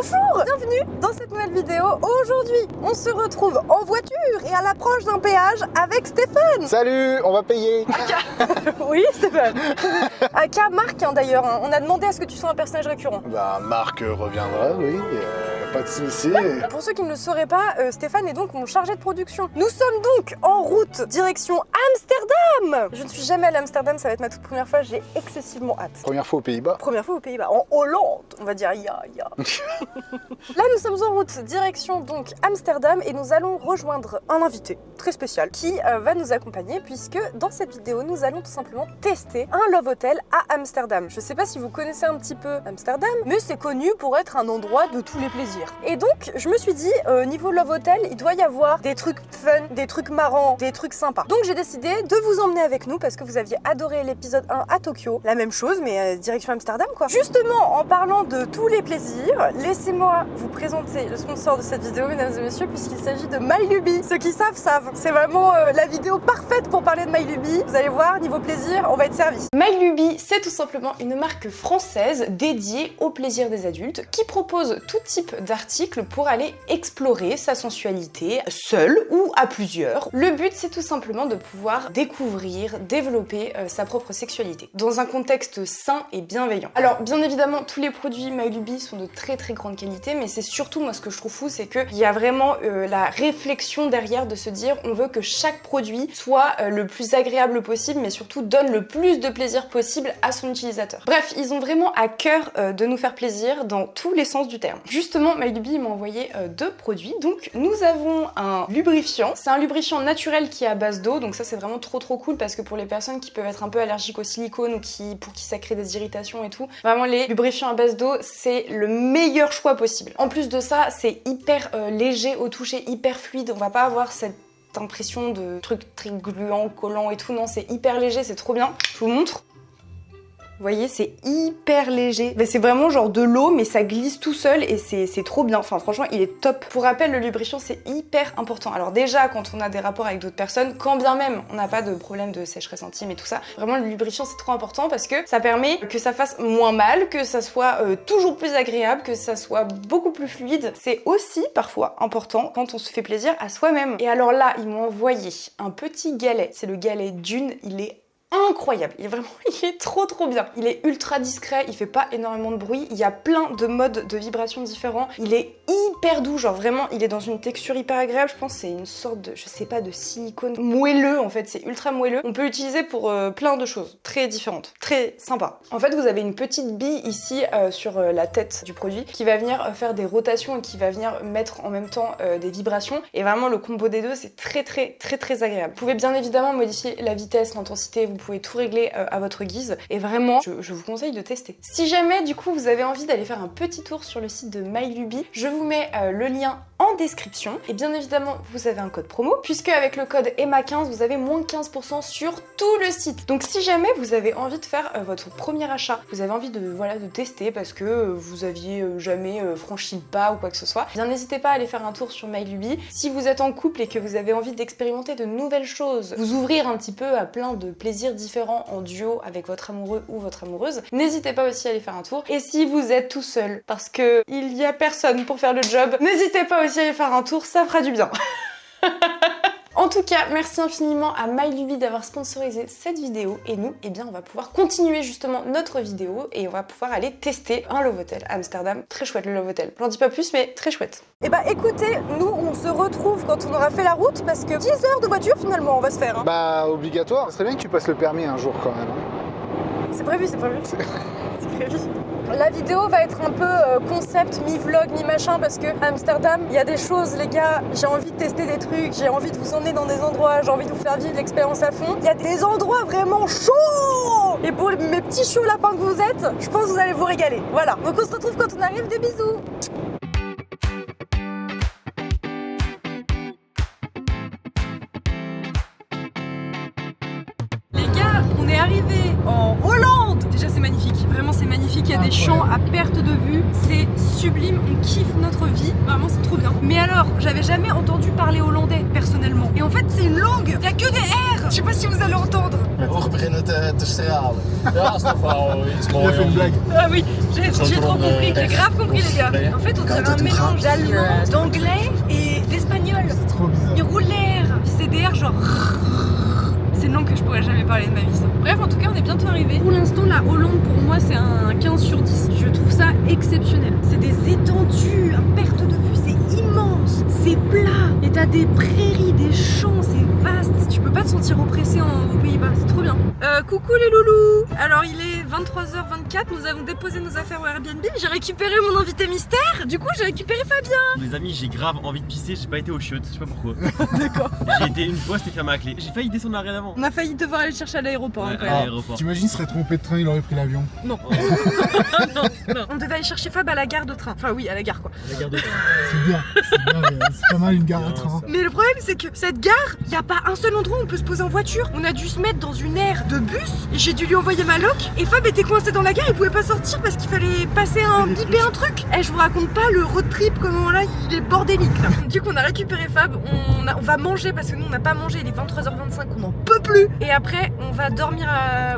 Bonjour, bienvenue dans cette nouvelle vidéo. Aujourd'hui, on se retrouve en voiture et à l'approche d'un péage avec Stéphane. Salut, on va payer. Oui, Stéphane. Aka Marc d'ailleurs, hein. On a demandé à ce que tu sois un personnage récurrent. Bah, Marc reviendra, oui, pas de soucis. Pour ceux qui ne le sauraient pas, Stéphane est donc mon chargé de production. Nous sommes donc en route direction Amsterdam. Je ne suis jamais allée à Amsterdam, ça va être ma toute première fois, j'ai excessivement hâte. Première fois aux Pays-Bas. Première fois aux Pays-Bas, en Hollande, on va dire ya. Là, nous sommes en route direction donc Amsterdam et nous allons rejoindre un invité très spécial qui va nous accompagner puisque dans cette vidéo, nous allons tout simplement tester un Love Hotel à Amsterdam. Je sais pas si vous connaissez un petit peu Amsterdam, mais c'est connu pour être un endroit de tous les plaisirs. Et donc, je me suis dit, niveau Love Hotel, il doit y avoir des trucs fun, des trucs marrants, des trucs sympas. Donc j'ai décidé de vous emmener avec nous parce que vous aviez adoré l'épisode 1 à Tokyo. La même chose, mais direction Amsterdam quoi. Justement, en parlant de tous les plaisirs, laissez-moi vous présenter le sponsor de cette vidéo, mesdames et messieurs, puisqu'il s'agit de MyLuby. Ceux qui savent, savent. C'est vraiment la vidéo parfaite pour parler de MyLuby. Vous allez voir, niveau plaisir, on va être servi. MyLuby, c'est tout simplement une marque française dédiée au plaisir des adultes qui propose tout type d'articles pour aller explorer sa sensualité, seul ou à plusieurs. Le but, c'est tout simplement de pouvoir découvrir, développer sa propre sexualité dans un contexte sain et bienveillant. Alors, bien évidemment, tous les produits MyLuby sont de très très grande qualité, mais c'est surtout, moi, ce que je trouve fou, c'est qu'il y a vraiment la réflexion derrière de se dire on veut que chaque produit soit le plus agréable possible, mais surtout donne le plus de plaisir possible à son utilisateur. Bref, ils ont vraiment à cœur de nous faire plaisir dans tous les sens du terme. Justement, MyLuby m'a envoyé deux produits. Donc, nous avons un lubrifiant. C'est un lubrifiant naturel qui est à base d'eau, donc ça c'est vraiment trop cool parce que pour les personnes qui peuvent être un peu allergiques au silicone ou pour qui ça crée des irritations et tout, vraiment les lubrifiants à base d'eau, c'est le meilleur choix possible. En plus de ça, c'est hyper léger au toucher, hyper fluide. On va pas avoir cette impression de truc très gluant, collant et tout. Non, c'est hyper léger, c'est trop bien. Je vous montre. Vous voyez, c'est hyper léger. C'est vraiment genre de l'eau, mais ça glisse tout seul et c'est trop bien. Enfin, franchement, il est top. Pour rappel, le lubrifiant, c'est hyper important. Alors déjà, quand on a des rapports avec d'autres personnes, quand bien même on n'a pas de problème de sécheresse intime et tout ça, vraiment, le lubrifiant, c'est trop important parce que ça permet que ça fasse moins mal, que ça soit toujours plus agréable, que ça soit beaucoup plus fluide. C'est aussi, parfois, important quand on se fait plaisir à soi-même. Et alors là, ils m'ont envoyé un petit galet. C'est le galet Dune. Il est incroyable, il est trop bien. Il est ultra discret, il fait pas énormément de bruit, il y a plein de modes de vibrations différents, il est hyper doux, genre vraiment il est dans une texture hyper agréable, je pense que c'est une sorte de, je sais pas, de silicone moelleux en fait, c'est ultra moelleux. On peut l'utiliser pour plein de choses très différentes, très sympa. En fait vous avez une petite bille ici sur la tête du produit qui va venir faire des rotations et qui va venir mettre en même temps des vibrations et vraiment le combo des deux c'est très agréable. Vous pouvez bien évidemment modifier la vitesse, l'intensité, vous pouvez tout régler à votre guise et vraiment je vous conseille de tester. Si jamais du coup vous avez envie d'aller faire un petit tour sur le site de MyLuby, je vous mets le lien en description et bien évidemment vous avez un code promo puisque avec le code EMMA15 vous avez moins 15% sur tout le site. Donc si jamais vous avez envie de faire votre premier achat, vous avez envie de tester parce que vous aviez jamais franchi le pas ou quoi que ce soit, bien n'hésitez pas à aller faire un tour sur MyLuby. Si vous êtes en couple et que vous avez envie d'expérimenter de nouvelles choses, vous ouvrir un petit peu à plein de plaisirs différents en duo avec votre amoureux ou votre amoureuse, n'hésitez pas aussi à aller faire un tour. Et si vous êtes tout seul parce que il y a personne pour faire le job, n'hésitez pas aussi à aller faire un tour, ça fera du bien. En tout cas, merci infiniment à MyLuby d'avoir sponsorisé cette vidéo et nous, eh bien, on va pouvoir continuer justement notre vidéo et on va pouvoir aller tester un Love Hotel à Amsterdam. Très chouette le Love Hotel. J'en dis pas plus, mais très chouette. Et bah écoutez, nous on se retrouve quand on aura fait la route parce que 10 heures de voiture finalement on va se faire. Hein. Bah obligatoire, ce serait bien que tu passes le permis un jour quand même. Hein. C'est prévu, c'est prévu. C'est prévu. La vidéo va être un peu concept, mi-vlog, mi-machin parce que à Amsterdam, il y a des choses les gars, j'ai envie de tester des trucs, j'ai envie de vous emmener dans des endroits, j'ai envie de vous faire vivre l'expérience à fond. Il y a des endroits vraiment chauds. Et pour mes petits chauds lapins que vous êtes, je pense que vous allez vous régaler. Voilà, donc on se retrouve quand on arrive, des bisous. Les gars, on est arrivé en Hollande. Déjà c'est magnifique, vraiment c'est magnifique, il y a des champs à perte de vue, c'est sublime, on kiffe notre vie, vraiment c'est trop bien. Mais alors, j'avais jamais entendu parler hollandais personnellement. Et en fait c'est une langue, il y a que des R. Je sais pas si vous allez entendre. We beginnen te stralen. Ja, is toch wel iets Il a moois. fait une blague. Ah oui, j'ai trop compris, j'ai grave compris les gars. En fait, on dirait un mélange d'allemand, d'anglais et d'espagnol. C'est trop bizarre. Il roule l'air, c'est des airs genre... C'est une langue que je pourrais jamais parler de ma vie ça. Bref, en tout cas, on est bientôt arrivé. Pour l'instant, la Hollande, pour moi, c'est un 15 sur 10. Je trouve ça exceptionnel. C'est des étendues, à perte de vue, c'est immense, c'est plat. Et t'as des prairies, des champs, c'est vaste. Tu peux pas te sentir oppressé aux Pays-Bas, c'est trop bien. Coucou les loulous. Alors, il est 23h24, nous avons déposé nos affaires au Airbnb. J'ai récupéré mon invité mystère. Du coup, j'ai récupéré Fabien. Les amis, j'ai grave envie de pisser, j'ai pas été aux chiottes, je sais pas pourquoi. D'accord. J'ai été une fois, c'était fermé à clé. J'ai failli descendre à rien avant. On a failli devoir aller le chercher à l'aéroport. Ouais, hein, quand à même. l'aéroport. T'imagines, il serait trompé de train, il aurait pris l'avion. Non. Non. On devait aller chercher Fab à la gare de train. Enfin oui, à la gare quoi. La garde de C'est bien, c'est pas mal une gare à train. Mais le problème c'est que cette gare, il y a pas un seul endroit où on peut se poser en voiture. On a dû se mettre dans une aire de bus et j'ai dû lui envoyer ma loc. Et Fab était coincé dans la gare, il pouvait pas sortir parce qu'il fallait passer un bip et un truc. Et je vous raconte pas le road trip comment là il est bordélique là. Du coup on a récupéré Fab, on va manger parce que nous on n'a pas mangé, il est 23h25, on n'en peut plus. Et après on va dormir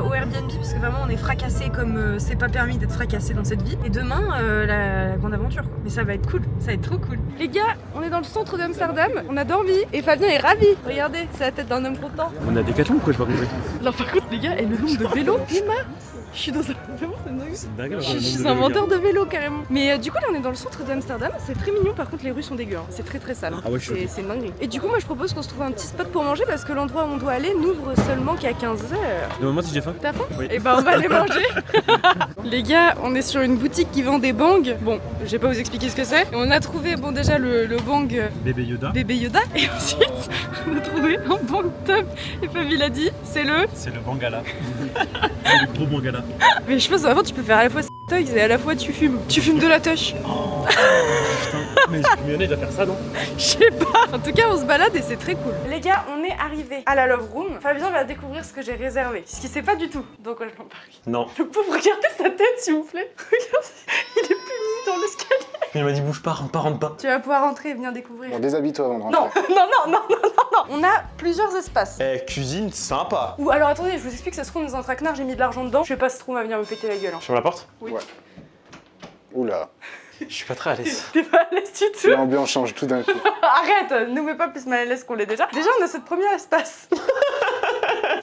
au Airbnb parce que vraiment on est fracassé comme c'est pas permis d'être fracassé dans cette vie. Et demain la grande aventure quoi. Mais ça va être cool, ça va être trop cool. Les gars, on est dans le centre d'Amsterdam, on a dormi et Fabien est ravi. Regardez, c'est la tête d'un homme content. On a des cachons ou quoi, je sais pas compris. Alors par contre les gars, et le nombre de vélos, Emma, je suis dans un... Vraiment, c'est dingue. C'est dingue, Je suis un vendeur de vélo carrément. Mais du coup là on est dans le centre d'Amsterdam, c'est très mignon, par contre les rues sont dégueu, hein. C'est très sale. Hein. Ah ouais, je suis choqué. C'est une dinguerie. Et du coup moi je propose qu'on se trouve un petit spot pour manger parce que l'endroit où on doit aller n'ouvre seulement qu'à 15h. Demande-moi si j'ai faim. T'as faim? Oui. Et bah on va aller manger. Les gars, on est sur une boutique qui vend des bangs. Bon, je vais pas vous expliquer ce que c'est. Et on a trouvé bon déjà le bang Bébé Yoda. bébé Yoda et ensuite on a trouvé un bang top. Et Fabien l'a dit, c'est le... C'est le Bangala. C'est le gros Bangala. Mais je pense avant tu peux faire à la fois toys et à la fois tu fumes. Tu fumes de la touche. Mais il doit faire ça, non? Je sais pas. En tout cas, on se balade et c'est très cool. Les gars, on est arrivés à la Love Room. Fabien va découvrir ce que j'ai réservé. Ce qu'il sait pas du tout. Donc, je l'embarque. Non. Le pauvre, regardez sa tête, s'il vous plaît. Regardez, il est puni dans l'escalier. Il m'a dit bouge pas, rentre pas. Tu vas pouvoir rentrer et venir découvrir. Bon, déshabille-toi avant de Non, rentrer. non. On a plusieurs espaces. Eh, cuisine, sympa. Ou alors, attendez, je vous explique, ça se trouve dans un traquenard, j'ai mis de l'argent dedans. Je sais pas si ça se trouve, on va venir me péter la gueule. Hein. Ferme la porte. Oui. Ouais. Oula, Je suis pas très à l'aise. T'es pas à l'aise du tout. l'ambiance change tout d'un coup. Arrête, nous mets pas plus mal à l'aise qu'on l'est déjà. Déjà, on a cette première espace.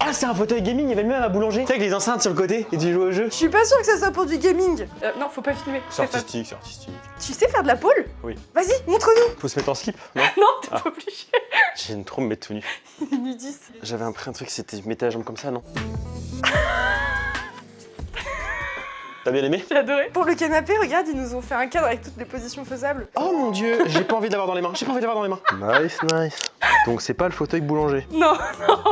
Ah, c'est un fauteuil gaming, il y avait le même à boulanger. Tu sais, avec les enceintes sur le côté et tu joues au jeu. Je suis pas sûre que ça soit pour du gaming. Non, faut pas filmer. C'est artistique, c'est artistique. Tu sais faire de la pole? Oui. Vas-y, montre-nous. Faut se mettre en slip, non? Non, t'es Ah. pas obligé. J'ai trop me mettre tout nu. Nudiste. J'avais un truc, c'était je mettais la jambe comme ça, non? T'as bien aimé? J'ai adoré. Pour le canapé, regarde, ils nous ont fait un cadre avec toutes les positions faisables. Oh mon dieu, j'ai pas envie de l'avoir dans les mains. J'ai pas envie de l'avoir dans les mains. Nice, nice. Donc c'est pas le fauteuil boulanger. Non,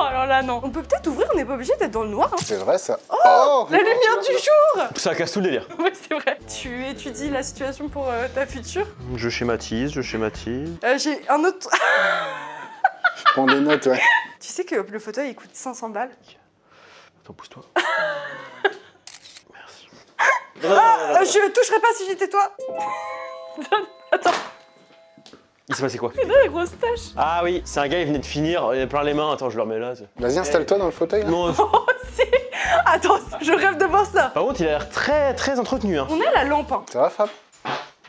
alors là, non. On peut peut-être ouvrir, on n'est pas obligé d'être dans le noir. Hein. C'est vrai ça. Oh, La lumière du jour. Ça casse tout le délire. Oui, c'est vrai. Tu étudies la situation pour ta future. Je schématise, je schématise. J'ai un autre... Je prends des notes, ouais. Tu sais que le fauteuil, il coûte 500 balles. Attends, pousse-toi. Merci. Je toucherais pas si j'étais toi. Attends, Il s'est passé quoi? regarde la grosse tache. Ah oui, c'est un gars, il venait de finir, il avait plein les mains. Attends, je le remets là. Vas-y, installe-toi dans le fauteuil. Là. Non, Oh, si. Attends, je rêve de voir ça. par contre, il a l'air très entretenu. Hein. On a la lampe. Hein. Ça va, Fab?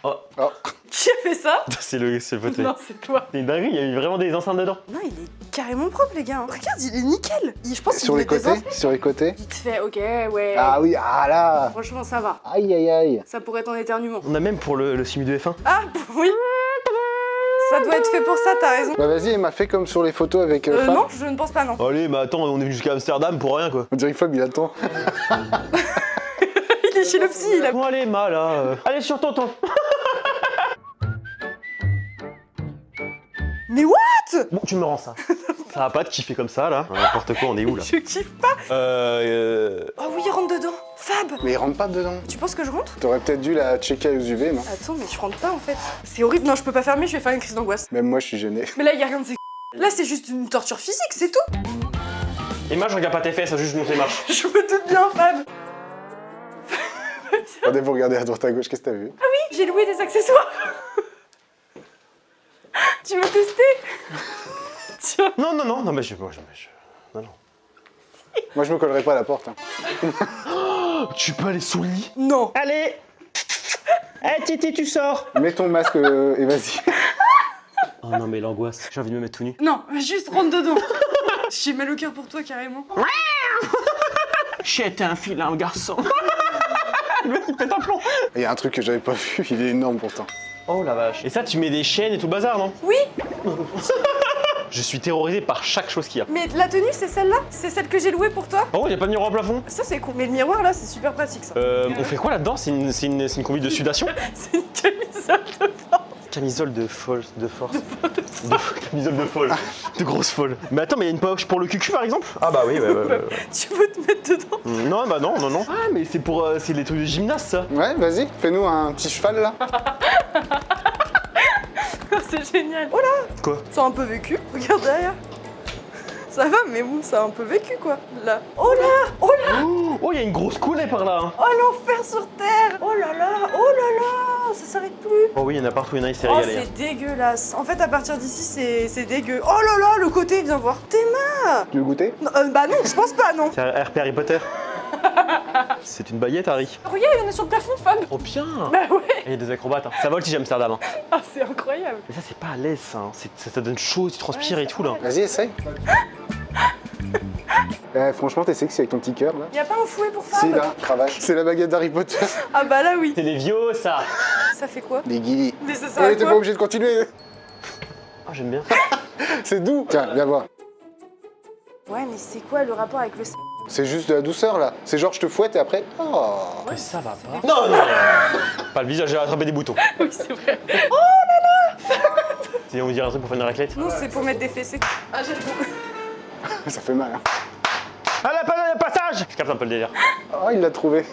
Oh. Oh. Qui a fait ça? C'est le fauteuil. Non, c'est toi. C'est une dinguerie, il y a eu vraiment des enceintes dedans. Non, il est carrément propre, les gars. Regarde, il est nickel. Je pense qu'il Sur les met des côtés? infos. Sur les côtés? Il te fait, ok, ouais. Ah oui, ah là. Franchement, ça va. Aïe, aïe, aïe. Ça pourrait être en éternuement. On a même pour le simu de F1. Ah, oui. Ça doit être fait pour ça, t'as raison. Bah vas-y, il m'a fait comme sur les photos avec Fab. Non, je ne pense pas, non. Allez, mais attends, on est venu jusqu'à Amsterdam pour rien quoi. On dirait que Fab, il attend. Il est chez le psy, il a... Bon, allez, ma là. Allez, sur tonton. Mais what? Bon, tu me rends ça. Ça va pas te kiffer comme ça là. N'importe quoi, on est où là? Je kiffe pas. Oh oui, il rentre dedans. Fab, Mais il rentre pas dedans. tu penses que je rentre? T'aurais peut-être dû la checker aux UV, non? Attends, mais je rentre pas en fait. C'est horrible, non, je peux pas fermer, je vais faire une crise d'angoisse. Même moi, je suis gêné. Mais là, il y a rien de ces... Là, c'est juste une torture physique, c'est tout. Emma, je regarde pas tes fesses, ça juste monte les marches. Je me doute bien, Fab. Regardez, vous regardez à droite à gauche, qu'est-ce que t'as vu? J'ai loué des accessoires. Tu veux tester? Tiens. Non, mais je. Non, non. Moi, je me collerai pas à la porte. Hein. Tu peux aller sous le lit. Non. Allez. Eh Titi, tu sors. Mets ton masque et vas-y. Oh non, mais l'angoisse. J'ai envie de me mettre tout nu. Non, juste rentre dedans. J'ai mal au cœur pour toi carrément. J'étais un filin, garçon. Le mec, il pète un plomb. Il y a un truc que j'avais pas vu, il est énorme pourtant. Oh la vache. Et ça, tu mets des chaînes et tout le bazar, non? Oui, Je suis terrorisé par chaque chose qu'il y a. mais la tenue c'est celle-là. C'est celle que j'ai louée pour toi. Oh, y a pas de miroir au plafond? Ça c'est cool. Mais le miroir là c'est super pratique ça. On fait quoi là-dedans? C'est une combi de sudation? C'est une camisole de force. Camisole de force. Camisole de folle. De grosse folle. Mais attends, mais il y a une poche pour le cucu par exemple? Ah bah oui, Tu veux te mettre dedans? Non, bah non, non, non. Ah, mais c'est pour. c'est les trucs de gymnase ça. Ouais, vas-y, fais-nous un petit cheval là. C'est génial. Oh là, Quoi? ça a un peu vécu. Regarde derrière. Ça va, mais bon, ça a un peu vécu quoi. Là. Oh là, oh là. Oh, il y a une grosse coulée par là. Hein. Oh l'enfer sur terre. Oh là là, ça s'arrête plus. Oh oui, il y en a partout, il y en a, il s'est Oh régalé. c'est dégueulasse. En fait à partir d'ici c'est dégueu. Oh là là, le côté, viens voir. Tes mains. Tu veux goûter? Non, bah non, je pense pas non. C'est RP Harry Potter. C'est une baguette, Harry. Regarde, il y en a sur le plafond, Fab. Oh bien. Bah ouais. Et il y a des acrobates. Hein. Ça voltige Amsterdam. Hein. Ah c'est incroyable. Mais ça, c'est pas à l'aise, ça. Hein. Ça donne chaud, tu transpires Ouais, et tout là. Vas-y, essaye. Franchement, t'es sexy avec ton petit cœur là. Y a pas un fouet pour Fab? Si, là, cravache. C'est la baguette d'Harry Potter. Ah bah là oui. C'est les vieux, ça. Ça fait quoi? Des guillis. Mais ça sert à T'es quoi? pas obligé de continuer. Ah, j'aime bien. C'est doux. Tiens, viens voir. Ouais mais c'est quoi le rapport avec le sexe? C'est juste de la douceur là. C'est genre je te fouette et après. Oh. Mais ça va pas. Non, non. Pas le visage, j'ai rattrapé des boutons. Oui c'est vrai. C'est on dirait un truc pour faire une raclette. Non c'est pour mettre des fessées. Ah j'aime beaucoup. Ça fait mal. Hein. Ah, le passage. Je capte un peu le délire. Oh, il l'a trouvé.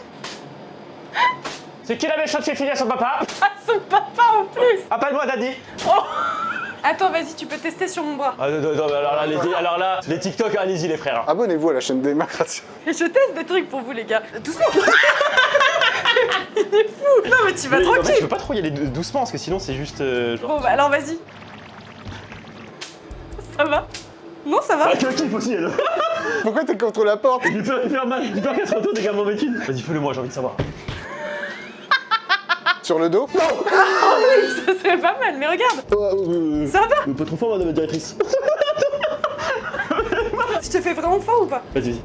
C'est qui la méchante qui finit à son papa? Ah son papa en plus. Appelle-moi Daddy. Attends vas-y tu peux tester sur mon bras. Ah, non, alors là, les TikTok, allez-y les frères. Abonnez-vous à la chaîne d'Emma-Gration. Je teste des trucs pour vous les gars. Doucement. Il est fou. Non mais tu vas Mais, en fait, je tranquille. peux pas trop y aller doucement parce que sinon c'est juste genre. Bon bah alors vas-y. Ça va? Non ça va. Ah, tu kiffes aussi elle. Pourquoi t'es contre la porte? J'ai peur de faire mal, j'ai peur qu'elle se retourne et qu'elle m'en mette une. Vas-y, fais-le moi, j'ai envie de savoir. Sur le dos? Non. Ça serait pas mal mais regarde. Ça va? Pas trop fort, madame la directrice. Je te fais vraiment fort ou pas? Vas-y.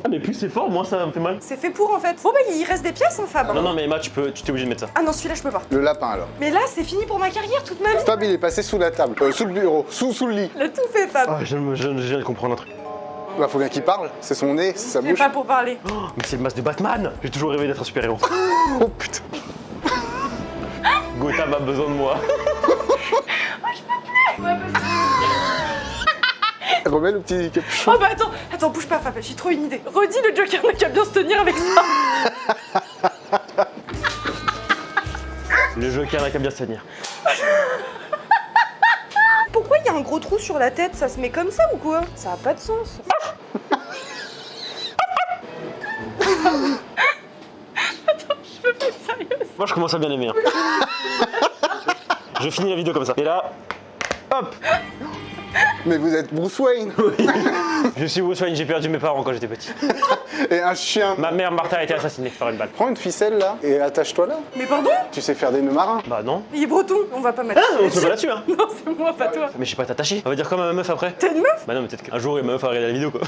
Ah, mais plus c'est fort, moins ça me fait mal. C'est fait pour en fait. Bon bah il reste des pièces hein Fab. Non, non, mais Emma, tu t'es obligé de mettre ça. Ah non celui-là je peux pas. Le lapin alors. Mais là c'est fini pour ma carrière toute ma vie. Fab, il est passé sous la table. Sous le bureau. Sous le lit. Il a tout fait Fab. Ah, je viens de comprendre un truc. Bah, faut bien qu'il parle. C'est son nez, c'est sa C'est bouche. pas pour parler. Oh, mais c'est le masque de Batman. J'ai toujours rêvé d'être un super-héros. Oh putain. Gotham a besoin de moi. Remets le petit capuchon. Oh bah attends, bouge pas Fab, j'ai trop une idée. Redis le Joker n'a qu'à bien se tenir avec ça. Le Joker n'a qu'à bien se tenir. Pourquoi il y a un gros trou sur la tête? Ça se met comme ça ou quoi? Ça a pas de sens. Attends, je veux pas être sérieuse. Moi, je commence à bien aimer. Hein. Je finis la vidéo comme ça. Et là, hop. Mais vous êtes Bruce Wayne. Je suis Bruce Wayne, j'ai perdu mes parents quand j'étais petit. Et un chien. Ma mère Martha a été assassinée par une balle. Prends une ficelle là et attache-toi là. Mais pardon? Tu sais faire des nœuds marins. Bah non. Il est breton, on va pas mettre. On se met pas là-dessus, hein. Non, c'est moi, pas toi. Mais je sais pas t'attacher. On va dire comme à ma meuf après. T'es une meuf? Bah non, mais peut-être qu'un jour, ma meuf va regarder la vidéo, quoi.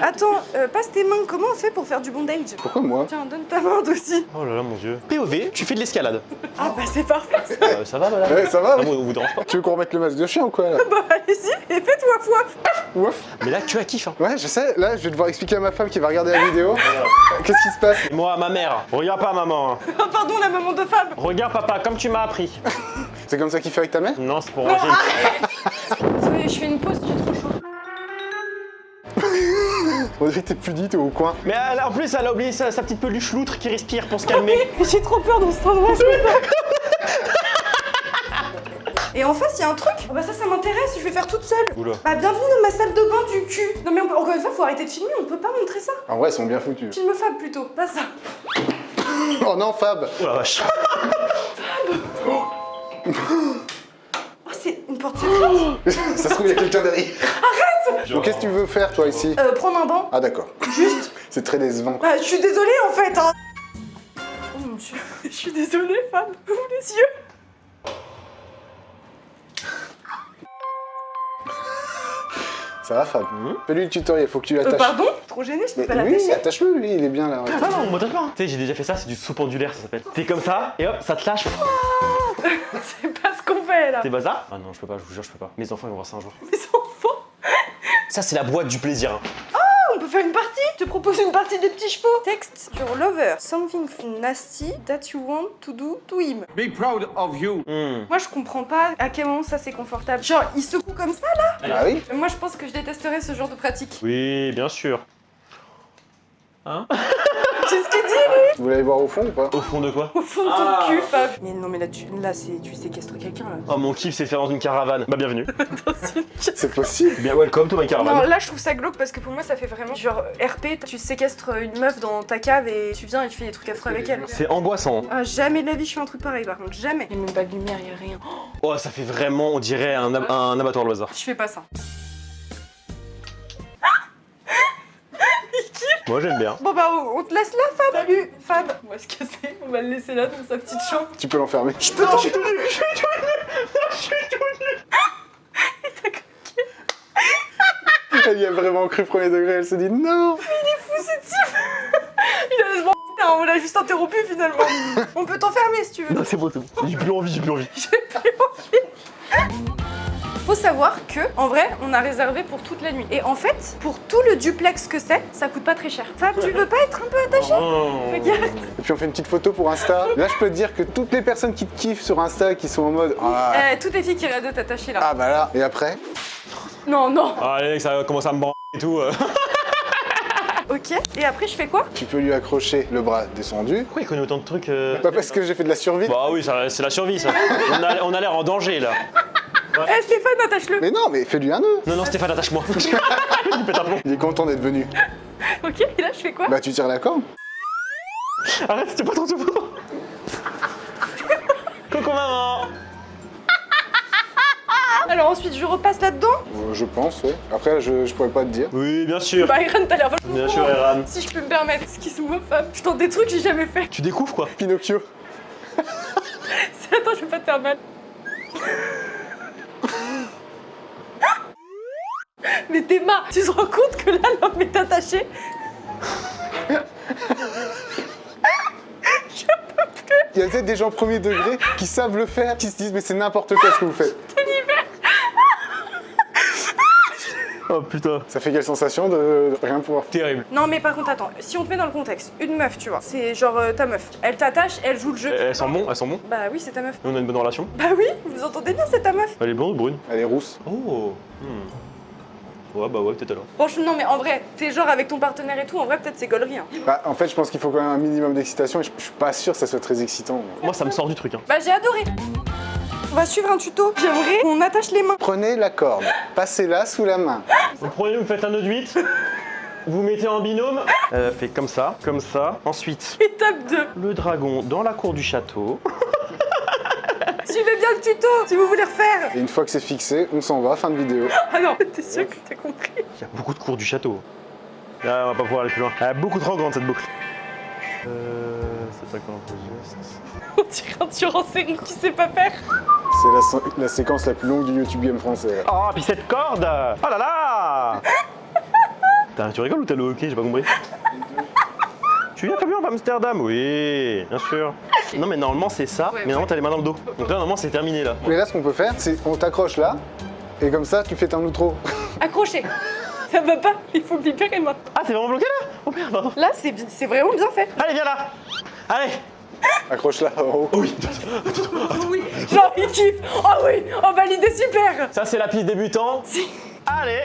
Attends, passe tes mains, comment on fait pour faire du bondage? Pourquoi moi? Tiens, donne ta main aussi. Oh là là, mon dieu. POV, tu fais de l'escalade. Ah bah c'est parfait ça. Ça va, madame? Ouais, ça va. Ah bon, on vous dérange pas. Tu veux qu'on remette le masque de chien ou quoi là? Bah allez-y, et fais-toi foif. Ouf. Mais là, tu as kiff, hein. Ouais, je sais. Là, je vais devoir expliquer à ma femme qui va regarder la vidéo. Qu'est-ce qui se passe? Et moi, ma mère. Regarde pas, maman. Hein. Oh pardon, la maman de Fab. Regarde, papa, comme tu m'as appris. C'est comme ça qu'il fait avec ta mère? Non, c'est pour Non, ranger. Désolée, je fais une pause, j'ai trop chaud. On dirait que t'es plus dit, t'es au coin. Mais en plus, elle a oublié sa petite peluche loutre qui respire pour se calmer. J'ai trop peur dans cet endroit, je peux pas. Et en face, il y a un truc. Oh bah ça m'intéresse, je vais faire toute seule. Oula. Bah bienvenue dans ma salle de bain du cul. Non mais encore une fois, faut arrêter de filmer, on peut pas montrer ça. En vrai, ils sont bien foutus. Filme Fab plutôt, pas ça. Oh non, Fab. Oh la vache. Oh c'est une porte secrète. Ça se trouve, il y a quelqu'un derrière. Arrête. Donc qu'est-ce que tu veux faire toi ici? Prendre un banc. Ah d'accord. Juste. C'est très décevant. Bah, je suis désolée en fait. Hein. Oh mon dieu. Je suis désolée, Fab. Ouvre les yeux. Ça va Fab? Fais-lui le tutoriel, faut que tu l'attaches. Pardon? Trop gênée, je peux Mais pas oui, l'attacher. attache-le lui, il est bien là. Ah non, on m'attache pas. Tu sais, j'ai déjà fait ça, c'est du soupe pendulaire, ça s'appelle. T'es comme ça, et hop, ça te lâche. C'est pas ce qu'on fait là. T'es bazar? Ah non, je peux pas, je vous jure, je peux pas. Mes enfants, ils vont voir ça un jour. Mes enfants. Ça, c'est la boîte du plaisir. Hein. On peut faire une partie. Je te propose une partie des petits chevaux. Texte sur Lover. Something nasty that you want to do to him. Be proud of you. Moi, je comprends pas à quel moment ça c'est confortable. Genre, il secoue comme ça là. Ah oui? Moi, je pense que je détesterais ce genre de pratique. Oui, bien sûr. Hein? Qu'est-ce qu'il dit lui? Vous voulez aller voir au fond ou pas? Au fond de quoi? Au fond de ton cul, Fab. Mais non, mais là, tu séquestres quelqu'un là. Oh, mon kiff, c'est faire dans une caravane. Bah, bienvenue. C'est possible. Bien, welcome to my Non, caravane. là je trouve ça glauque parce que pour moi ça fait vraiment genre RP, tu séquestres une meuf dans ta cave et tu viens et tu fais des trucs affreux avec elle. C'est angoissant. Ah, jamais de la vie je fais un truc pareil par contre, jamais. Il y a même pas de lumière, il y a rien. Oh, ça fait vraiment, on dirait un abattoir au hasard. Je fais pas ça. Moi, j'aime bien. Bon bah on te laisse là Fab. Salut Fab. On va se casser, on va le laisser là dans sa petite chambre. Tu peux l'enfermer. Je peux t'en... Elle y a vraiment cru premier degré, elle s'est dit non. Fou ce type. Il a laissé on l'a juste interrompu finalement. On peut t'enfermer si tu veux. Non, c'est bon, c'est bon. J'ai plus envie, j'ai plus envie. Faut savoir que, en vrai, on a réservé pour toute la nuit. Et en fait, pour tout le duplex que c'est, ça coûte pas très cher. Fab, tu veux pas être un peu attaché? Regarde. Et puis on fait une petite photo pour Insta. Là je peux te dire que toutes les personnes qui te kiffent sur Insta, qui sont en mode ah, Toutes les filles qui rêvent de t'attacher là. ah bah là. Et après? Non, non. Ah, les mecs, ça commence à me branler et tout. Ok. Et après, je fais quoi? Tu peux lui accrocher le bras descendu. Pourquoi il connaît autant de trucs Pas parce que j'ai fait de la survie. Bah oui, c'est la survie, ça. On a l'air en danger, là. Eh Stéphane, attache-le. Mais non, mais fais-lui un nœud. Non, non, Stéphane, attache-moi. Il pète un plomb. Il est content d'être venu. Ok, et là, je fais quoi? Bah tu tires la corde. Arrête, c'était pas ton tour. Coucou, maman. Alors ensuite, je repasse là-dedans. Je pense, ouais. Après je pourrais pas te dire. Oui, bien sûr. Bah, Iran, t'as l'air vachement Bien bon, sûr, hein. Iran. Si je peux me permettre. Excuse-moi, Fab. Je tente des trucs que j'ai jamais fait. Tu découvres, quoi. Pinocchio. Attends, je vais pas te faire mal. Mais Théma, tu te rends compte que là, l'homme est attaché? Il y a peut-être des gens premier degré qui savent le faire, qui se disent mais c'est n'importe quoi ce que vous faites. Oh putain. Ça fait quelle sensation de rien pouvoir faire? Terrible. Non, mais par contre, attends. Si on te met dans le contexte, une meuf, tu vois, c'est genre ta meuf. Elle t'attache, elle joue le jeu. Elles sont bons, elles sont bons. Bah oui, c'est ta meuf. Nous, on a une bonne relation. Bah oui, vous entendez bien, c'est ta meuf. Elle est blonde ou brune? Elle est rousse. Oh. Ouais, bah ouais, peut-être alors. Franchement, non, mais en vrai, t'es genre avec ton partenaire et tout, en vrai, peut-être c'est gaulerie. Hein. Bah, en fait, je pense qu'il faut quand même un minimum d'excitation et je suis pas sûr que ça soit très excitant. Moi, ça me sort du truc, hein. Bah j'ai adoré. On va suivre un tuto. J'aimerais qu'on attache les mains. Prenez la corde, passez-la sous la main. Vous prenez, vous faites un nœud de 8. Vous mettez en binôme. Fait comme ça, comme ça. Ensuite, Étape 2. le dragon dans la cour du château. Suivez bien le tuto si vous voulez refaire. Et une fois que c'est fixé, on s'en va, fin de vidéo. Ah non, t'es sûr que t'as compris? Il y a beaucoup de cours du château. Là, on va pas pouvoir aller plus loin. Elle est beaucoup trop grande cette boucle. C'est pas comment On dirait un tueur en série qui sait pas faire. C'est la séquence la plus longue du YouTube Game français. Oh, puis cette corde. Oh là là. Tu rigoles ou t'as le hockey? J'ai pas compris. Tu viens Fabien, Amsterdam? Oui, bien sûr. Non mais normalement c'est ça, mais normalement t'as les mains dans le dos. Donc là normalement c'est terminé là. Mais là, ce qu'on peut faire, c'est on t'accroche là, et comme ça, tu fais ton outro. Accroché. Ça va pas, il faut me libérer maintenant. Ah, t'es vraiment bloqué là? Oh merde, pardon. Là, c'est vraiment bien fait. Allez, viens là. Allez. Accroche-la en haut. Oui. Oui, genre il kiffe. Oh oui, oh bah l'idée super. Ça c'est la piste débutant. Si. Allez,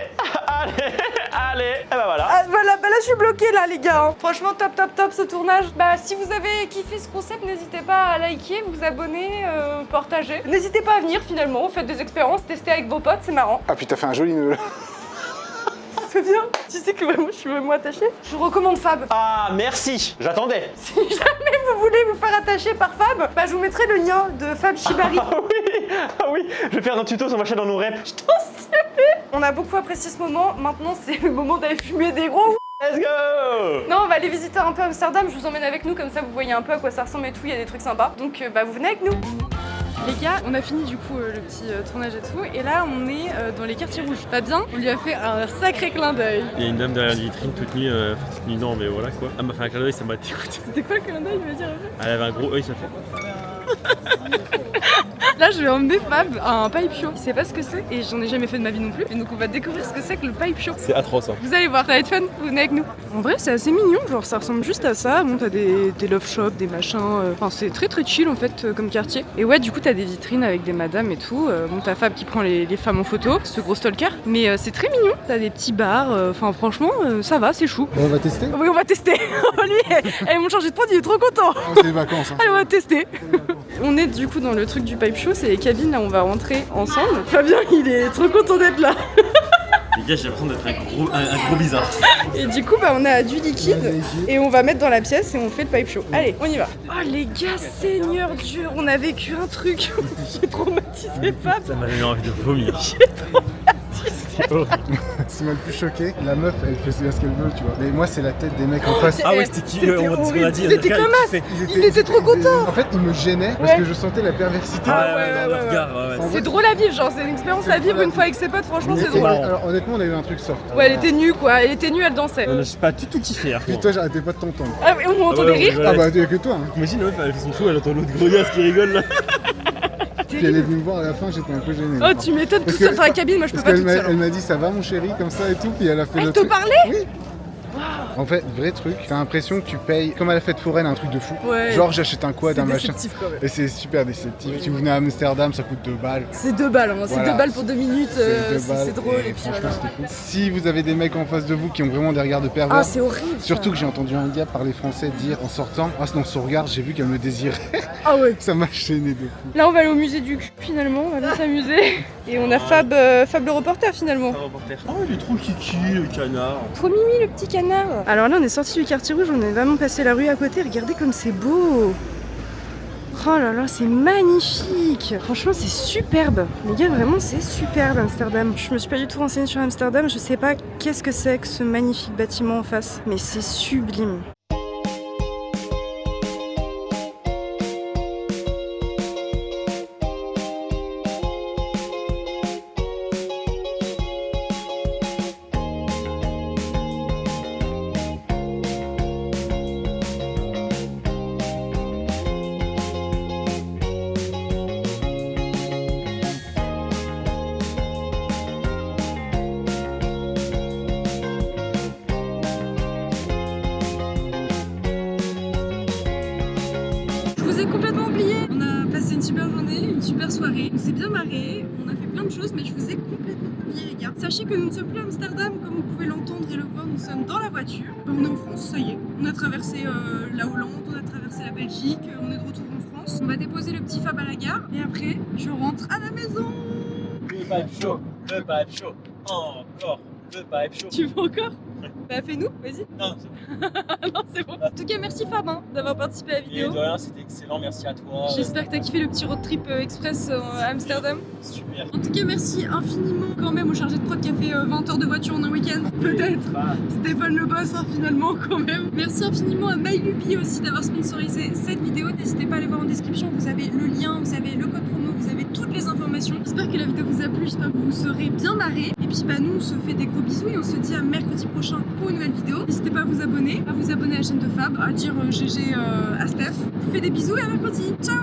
allez, allez. Et bah voilà. Ah, voilà, bah là je suis bloquée là les gars. Franchement top ce tournage. Bah si vous avez kiffé ce concept, n'hésitez pas à liker, vous abonner, partager. N'hésitez pas à venir finalement, faites des expériences, testez avec vos potes, c'est marrant. Ah, puis t'as fait un joli nœud là. C'est bien. Tu sais que vraiment je suis vraiment attachée. Je recommande Fab. Ah, merci. J'attendais. Si jamais vous voulez vous faire attacher par Fab, bah je vous mettrai le lien de Fab Shibari. Ah oui, je vais faire un tuto sur ma chaîne en no rep. Je t'en sais. On a beaucoup apprécié ce moment, maintenant c'est le moment d'aller fumer des gros. Let's go! Non, on va aller visiter un peu Amsterdam, je vous emmène avec nous, comme ça vous voyez un peu à quoi ça ressemble et tout, il y a des trucs sympas. Donc vous venez avec nous. Les gars, on a fini du coup le petit tournage et tout, et là on est dans les quartiers rouges. Fabien, on lui a fait un sacré clin d'œil. Il y a une dame derrière la vitrine toute nue, non mais voilà quoi. Elle m'a fait un clin d'œil, ça m'a dégoûté. C'était quoi le clin d'œil, il va dire un peu? Elle avait un gros œil, ça fait. Là je vais emmener Fab à un pipe show. Il sait pas ce que c'est et j'en ai jamais fait de ma vie non plus. Et donc on va découvrir ce que c'est que le pipe show. C'est atroce hein. Vous allez voir, ça va être fun, vous venez avec nous. En vrai c'est assez mignon, genre ça ressemble juste à ça. Bon t'as des love shops, des machins, enfin c'est très très chill en fait comme quartier. Et ouais du coup t'as des vitrines avec des madames et tout. Bon t'as Fab qui prend les femmes en photo, ce gros stalker. Mais c'est très mignon, t'as des petits bars, enfin franchement ça va, c'est chou. Bon, on va tester. Oui on va tester. Lui, elles m'ont changé de prod, il est trop content. Oh, c'est les vacances. Hein. Allez, on va tester. On est du coup dans le truc du pipe show, c'est les cabines, là on va rentrer ensemble. Fabien il est trop content d'être là. Les gars, j'ai l'impression d'être un gros bizarre. Et du coup bah on a du liquide et on va mettre dans la pièce et on fait le pipe show. Allez, on y va. Oh les gars, Seigneur Dieu, on a vécu un truc. J'ai traumatisé Fab. Ça m'a donné envie de vomir. Ce qui m'a le plus choqué, la meuf elle fait ce qu'elle veut, tu vois. Mais moi c'est la tête des mecs en face. Ah ouais, c'était qui C'était on horrible. a dit. C'était comme as. Ils étaient trop contents. En fait ils me gênaient parce Ouais. que je sentais la perversité. Ah ouais, ouais, ouais, le regard, ouais. C'est drôle à vivre, genre c'est une expérience à vivre une fois avec ses potes, franchement c'est Mais- drôle. alors honnêtement on a eu un truc soft. Ouais, elle était nue quoi, elle était nue, elle dansait. On a pas du tout kiffé. Hein. Puis toi j'arrêtais pas de t'entendre. Ah oui, on entend des rires. Ah bah t'es que toi hein. Imagine la meuf, elle fait son show, elle entend l'autre gros gars qui rigole là. Puis elle est venue me voir à la fin, j'étais un peu gêné. Oh tu m'étonnes, toute Parce seule que- dans la cabine, moi je peux Parce pas qu'elle toute m'a seule. elle m'a dit ça va mon chéri comme ça et tout, puis elle a fait Elle le te truc. parlait? Oui. En fait, vrai truc, t'as l'impression que tu payes, comme à la fête foraine, un truc de fou. Ouais. Genre j'achète un quad, C'est un machin. déceptif quand même. Et c'est super déceptif. Si vous venez à Amsterdam, ça coûte 2 balles. C'est 2 balles, hein. C'est Voilà. 2 balles pour 2 minutes, C'est 2 balles. c'est drôle et puis franchement, voilà. c'était cool. Si vous avez des mecs en face de vous qui ont vraiment des regards de pervers, Ah c'est horrible. ça. surtout que j'ai entendu un gars parler français dire en sortant, ah non, son regard, j'ai vu qu'elle me désirait. Ah ouais. Ça m'a gêné de fou. Là on va aller au musée du cul finalement, on va aller s'amuser. Et on a Fab le reporter finalement. Oh, il est trop kiki le canard. Trop mimi le petit canard. Alors là on est sorti du quartier rouge, on est vraiment passé la rue à côté, regardez comme c'est beau. Oh là là, c'est magnifique. Franchement c'est superbe. Les gars vraiment c'est superbe Amsterdam. Je me suis pas du tout renseignée sur Amsterdam, je sais pas qu'est-ce que c'est que ce magnifique bâtiment en face. Mais c'est sublime. Je vous ai complètement oublié. On a passé une super journée, une super soirée. On s'est bien marré, on a fait plein de choses, mais je vous ai complètement oublié les gars. Sachez que nous ne sommes plus à Amsterdam, comme vous pouvez l'entendre et le voir, nous sommes dans la voiture. On est en France, ça y est. On a traversé la Hollande, on a traversé la Belgique, on est de retour en France. On va déposer le petit Fab à la gare et après je rentre à la maison. Le pipe show, encore, le pipe show. Tu veux encore? Bah fais-nous, vas-y. Non, Non c'est bon. En tout cas merci Fab hein, d'avoir participé à la vidéo. de rien, c'était excellent, merci à toi. J'espère que t'as kiffé le petit road trip express à Amsterdam. Super. En tout cas, merci infiniment quand même au chargé de prod qui a fait 20 heures de voiture en un week-end. Peut-être. Stéphane le boss, hein, finalement, quand même. Merci infiniment à MyLuby aussi d'avoir sponsorisé cette vidéo. N'hésitez pas à aller voir en description. Vous avez le lien, vous avez le code promo, vous avez toutes les informations. J'espère que la vidéo vous a plu, j'espère que vous serez bien marrés. Et puis, bah, nous, on se fait des gros bisous et on se dit à mercredi prochain pour une nouvelle vidéo. N'hésitez pas à vous abonner à la chaîne de Fab, à dire GG à Steph. Je vous fais des bisous et à mercredi. Ciao!